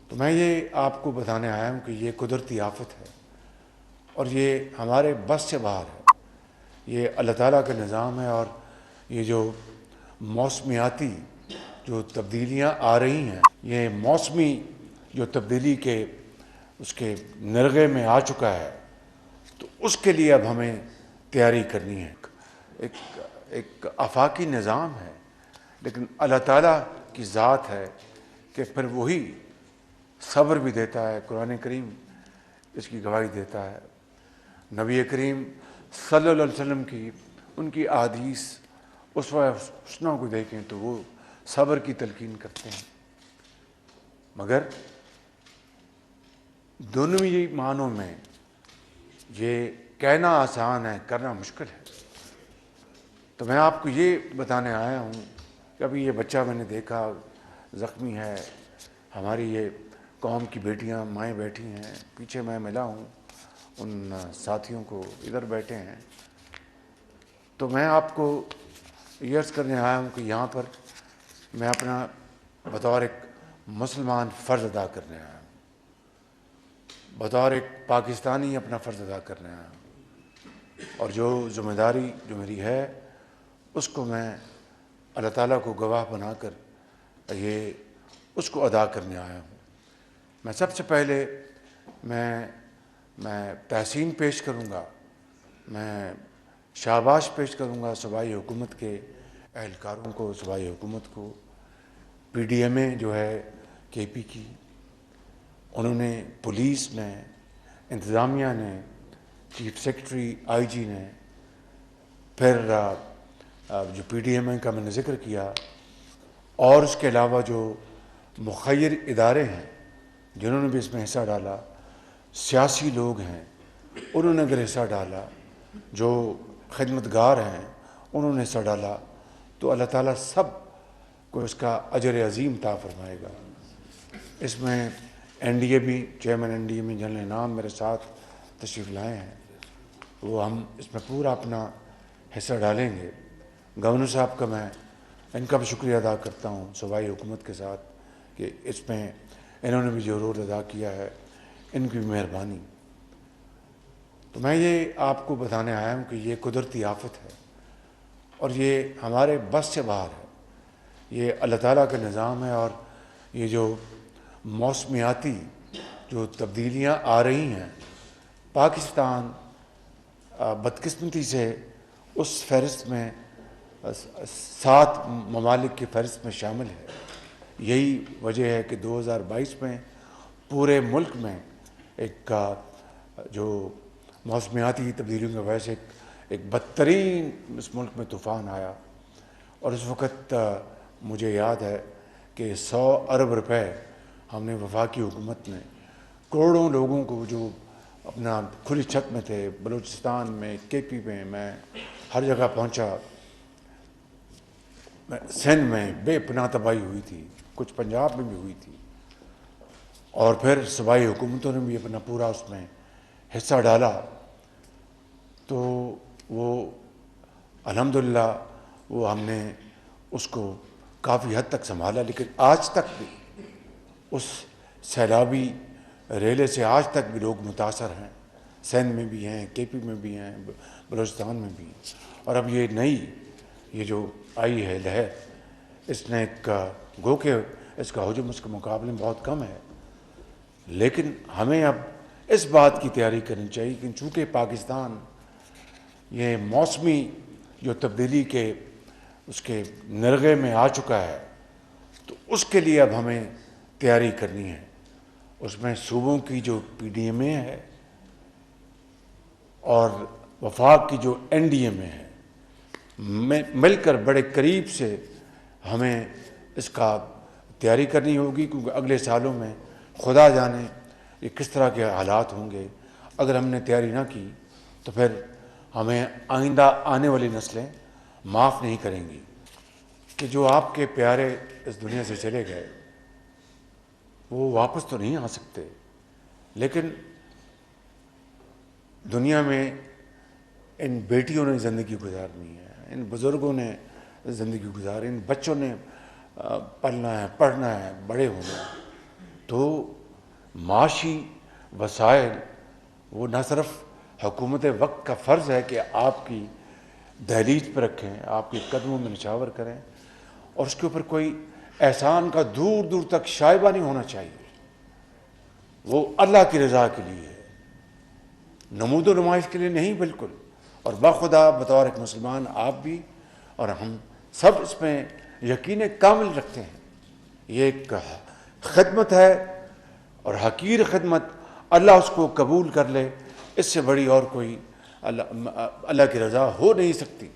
تو میں یہ آپ کو بتانے آیا ہوں کہ یہ قدرتی آفت ہے اور یہ ہمارے بس سے باہر ہے۔ یہ اللہ تعالیٰ کا نظام ہے، اور یہ جو موسمیاتی جو تبدیلیاں آ رہی ہیں، یہ موسمی جو تبدیلی کے اس کے نرغے میں آ چکا ہے، تو اس کے لیے اب ہمیں تیاری کرنی ہے۔ ایک آفاقی نظام ہے، لیکن اللہ تعالیٰ کی ذات ہے کہ پھر وہی صبر بھی دیتا ہے۔ قرآن کریم اس کی گواہی دیتا ہے۔ نبی کریم صلی اللہ علیہ وسلم کی ان کی احادیث اسوہ حسنہ کو دیکھیں تو وہ صبر کی تلقین کرتے ہیں، مگر دونوں معنوں میں یہ کہنا آسان ہے، کرنا مشکل ہے۔ تو میں آپ کو یہ بتانے آیا ہوں کہ ابھی یہ بچہ میں نے دیکھا زخمی ہے، ہماری یہ قوم کی بیٹیاں مائیں بیٹھی ہیں، پیچھے میں ملا ہوں ان ساتھیوں کو، ادھر بیٹھے ہیں۔ تو میں آپ کو یہ عرض کرنے آیا ہوں کہ یہاں پر میں اپنا بطور ایک مسلمان فرض ادا کرنے آیا ہوں، بطور ایک پاکستانی اپنا فرض ادا کرنے آیا ہوں، اور جو ذمہ داری جو میری ہے اس کو میں اللہ تعالیٰ کو گواہ بنا کر یہ اس کو ادا کرنے آیا ہوں۔ میں سب سے پہلے میں تحسین پیش کروں گا، میں شاباش پیش کروں گا صوبائی حکومت کے اہلکاروں کو، صوبائی حکومت کو، پی ڈی ایم اے جو ہے کے پی کی، انہوں نے، پولیس نے، انتظامیہ نے، چیف سیکرٹری آئی جی نے، پھر جو پی ڈی ایم اے کا میں نے ذکر کیا، اور اس کے علاوہ جو مخیر ادارے ہیں جنہوں نے بھی اس میں حصہ ڈالا، سیاسی لوگ ہیں انہوں نے اگر حصہ ڈالا، جو خدمتگار ہیں انہوں نے حصہ ڈالا، تو اللہ تعالیٰ سب کو اس کا اجر عظیم عطا فرمائے گا۔ اس میں این ڈی اے بھی، چیئرمین این ڈی اے میں جنرل انعام میرے ساتھ تشریف لائے ہیں، وہ ہم اس میں پورا اپنا حصہ ڈالیں گے۔ گورنر صاحب کا میں ان کا بھی شکریہ ادا کرتا ہوں صوبائی حکومت کے ساتھ کہ اس میں انہوں نے بھی جو رول ادا کیا ہے، ان کی بھی مہربانی۔ تو میں یہ آپ کو بتانے آیا ہوں کہ یہ قدرتی آفت ہے اور یہ ہمارے بس سے باہر ہے۔ یہ اللہ تعالیٰ کا نظام ہے، اور یہ جو موسمیاتی جو تبدیلیاں آ رہی ہیں، پاکستان بدقسمتی سے اس فہرست میں 7 ممالک کی فہرست میں شامل ہے۔ یہی وجہ ہے کہ 2022 میں پورے ملک میں ایک جو موسمیاتی تبدیلیوں کی وجہ سے ایک بدترین اس ملک میں طوفان آیا، اور اس وقت مجھے یاد ہے کہ 100 ارب روپے ہم نے وفاقی حکومت نے کروڑوں لوگوں کو جو اپنا کھلی چھت میں تھے، بلوچستان میں، کے پی میں ہر جگہ پہنچا، سندھ میں بے پناہ تباہی ہوئی تھی، کچھ پنجاب میں بھی ہوئی تھی، اور پھر صوبائی حکومتوں نے بھی اپنا پورا اس میں حصہ ڈالا۔ تو وہ الحمدللہ وہ ہم نے اس کو کافی حد تک سنبھالا، لیکن آج تک بھی اس سیلابی ریلے سے آج تک بھی لوگ متاثر ہیں، سندھ میں بھی ہیں، کے پی میں بھی ہیں، بلوچستان میں بھی ہیں۔ اور اب یہ نئی یہ جو آئی ہے لہر، اس نے گو کہ اس کا حجم اس کے مقابلے میں بہت کم ہے، لیکن ہمیں اب اس بات کی تیاری کرنی چاہیے کہ چونکہ پاکستان یہ موسمی جو تبدیلی کے اس کے نرغے میں آ چکا ہے، تو اس کے لیے اب ہمیں تیاری کرنی ہے۔ اس میں صوبوں کی جو پی ڈی ایم اے ہے اور وفاق کی جو این ڈی ایم اے ہے، مل کر بڑے قریب سے ہمیں اس کا تیاری کرنی ہوگی، کیونکہ اگلے سالوں میں خدا جانے یہ کس طرح کے حالات ہوں گے۔ اگر ہم نے تیاری نہ کی تو پھر ہمیں آئندہ آنے والی نسلیں معاف نہیں کریں گی کہ جو آپ کے پیارے اس دنیا سے چلے گئے وہ واپس تو نہیں آ سکتے، لیکن دنیا میں ان بیٹیوں نے زندگی گزارنی ہے، ان بزرگوں نے زندگی گزاری، ان بچوں نے پلنا ہے، پڑھنا ہے، بڑے ہونا ہے۔ تو معاشی وسائل وہ نہ صرف حکومت وقت کا فرض ہے کہ آپ کی دہلیز پہ رکھیں، آپ کے قدموں میں نچھاور کریں، اور اس کے اوپر کوئی احسان کا دور دور تک شائبہ نہیں ہونا چاہیے، وہ اللہ کی رضا کے لیے ہے، نمود و نمائش کے لیے نہیں بالکل۔ اور بخدا بطور ایک مسلمان آپ بھی اور ہم سب اس میں یقین کامل رکھتے ہیں، یہ ایک خدمت ہے، اور حقیر خدمت اللہ اس کو قبول کر لے، اس سے بڑی اور کوئی اللہ کی رضا ہو نہیں سکتی۔